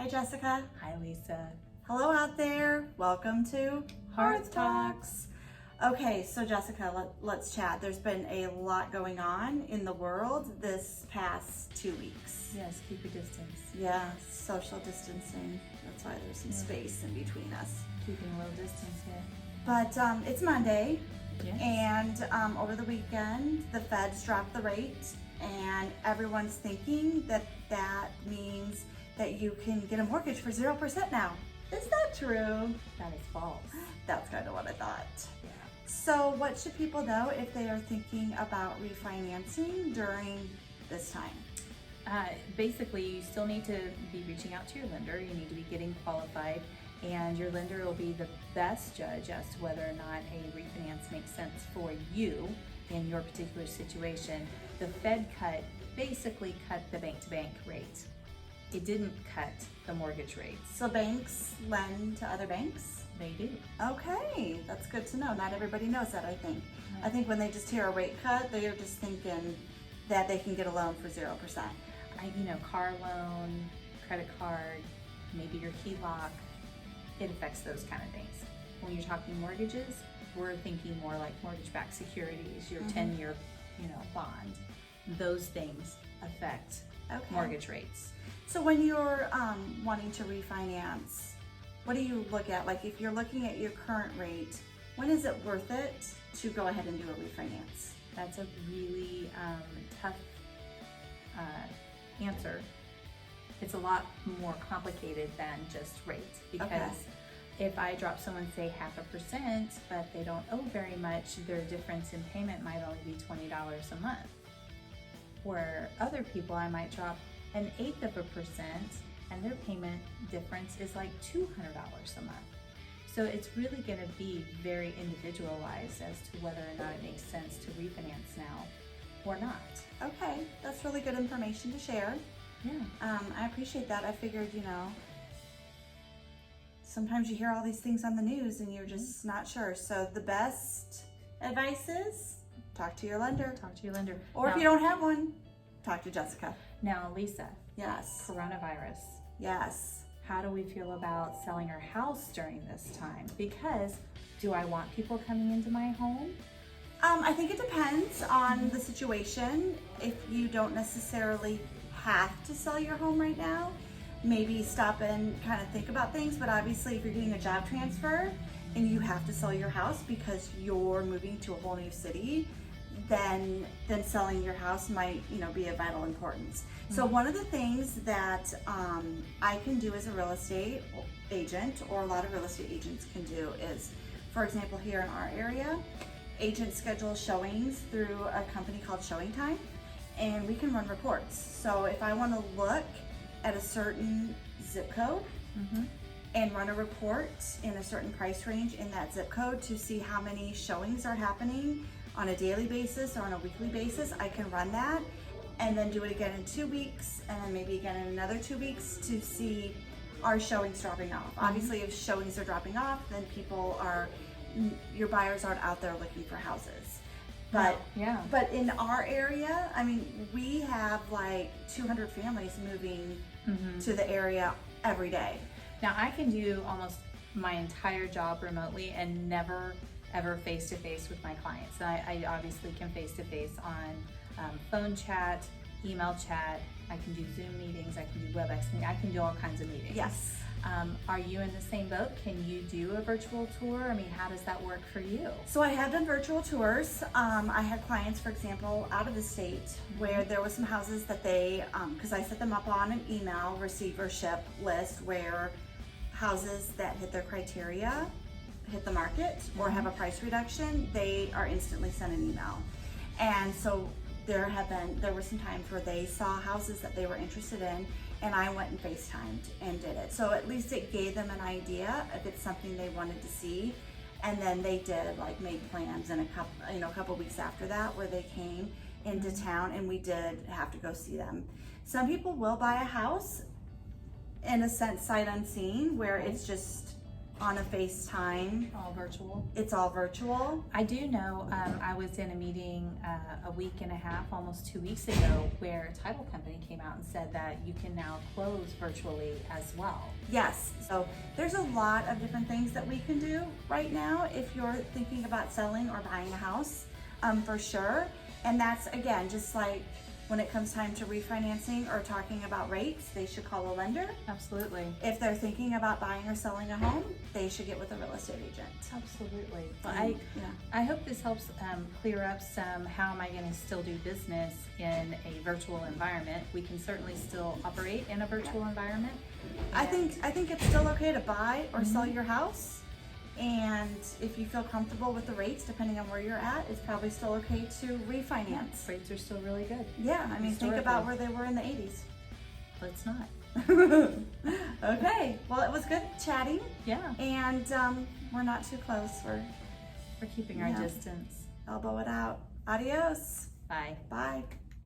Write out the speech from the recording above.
Hi, Jessica. Hi, Lisa. Hello out there. Welcome to Hearth Talks. Okay, so Jessica, let's chat. There's been a lot going on in the world this past 2 weeks. Yes, keep your distance. Yeah, social distancing. That's why there's some space in between us. Keeping a little distance here. But it's Monday, Yes. and over the weekend, the feds dropped the rate, and everyone's thinking that that means that you can get a mortgage for 0% now. Is that true? That is false. That's kind of what I thought. Yeah. So what should people know if they are thinking about refinancing during this time? Basically, you still need to be reaching out to your lender. You need to be getting qualified, and your lender will be the best judge as to whether or not a refinance makes sense for you in your particular situation. The Fed basically cut the bank-to-bank rate. It didn't cut the mortgage rates. So banks lend to other banks? They do. Okay, that's good to know. Not everybody knows that, I think. Right. I think when they just hear a rate cut, they're just thinking that they can get a loan for 0%. Car loan, credit card, maybe your HELOC, it affects those kind of things. When you're talking mortgages, we're thinking more like mortgage-backed securities, your 10-year, bond. Those things affect mortgage rates. So when you're wanting to refinance, what do you look at? Like if you're looking at your current rate, when is it worth it to go ahead and do a refinance? That's a really tough answer. It's a lot more complicated than just rate, because if I drop someone, say 0.5%, but they don't owe very much, their difference in payment might only be $20 a month. Where other people, I might drop 1/8%, and their payment difference is like $200 a month. So it's really going to be very individualized as to whether or not it makes sense to refinance now or not. Okay, that's really good information to share. Yeah. I appreciate that. I figured, sometimes you hear all these things on the news and you're just not sure. So the best advice is talk to your lender. Talk to your lender. Or if you don't have one, talk to Jessica. Now, Lisa. Yes. Coronavirus. Yes. How do we feel about selling our house during this time? Because do I want people coming into my home? I think it depends on the situation. If you don't necessarily have to sell your home right now, maybe stop and kind of think about things. But obviously, if you're getting a job transfer and you have to sell your house because you're moving to a whole new city, then selling your house might, be of vital importance. So one of the things that I can do as a real estate agent, or a lot of real estate agents can do, is, for example, here in our area, agents schedule showings through a company called Showing Time, and we can run reports. So if I want to look at a certain zip code and run a report in a certain price range in that zip code to see how many showings are happening on a daily basis or on a weekly basis, I can run that and then do it again in 2 weeks, and then maybe again in another 2 weeks to see our showings dropping off. Obviously, if showings are dropping off, then your buyers aren't out there looking for houses. But in our area, we have like 200 families moving to the area every day. Now, I can do almost my entire job remotely and never ever face-to-face with my clients. I obviously can face-to-face on phone chat, email chat, I can do Zoom meetings, I can do WebEx meetings, I can do all kinds of meetings. Yes. Are you in the same boat? Can you do a virtual tour? How does that work for you? So I have done virtual tours. I had clients, for example, out of the state where there was some houses that they, because I set them up on an email receivership list where houses that hit their criteria, hit the market, or have a price reduction, they are instantly sent an email. And so there were some times where they saw houses that they were interested in, and I went and FaceTimed and did it. So at least it gave them an idea if it's something they wanted to see. And then they did made plans in a couple weeks after that where they came into town, and we did have to go see them. Some people will buy a house in a sense sight unseen, where it's just on a FaceTime. All virtual. It's all virtual. I do know, I was in a meeting a week and a half, almost 2 weeks ago, where a title company came out and said that you can now close virtually as well. Yes, so there's a lot of different things that we can do right now if you're thinking about selling or buying a house, for sure. And that's, again, just like when it comes time to refinancing or talking about rates, they should call a lender. Absolutely. If they're thinking about buying or selling a home, they should get with a real estate agent. Absolutely. Well, Yeah. I hope this helps clear up some, how am I going to still do business in a virtual environment? We can certainly still operate in a virtual environment. I think it's still okay to buy or sell your house. And if you feel comfortable with the rates, depending on where you're at, it's probably still okay to refinance. Rates are still really good. Yeah, I mean, think about where they were in the 80s. Let's not. Okay, well, it was good chatting. Yeah, And we're not too close. We're we're keeping our Yeah. distance. elbow it out. Adios. Bye. Bye.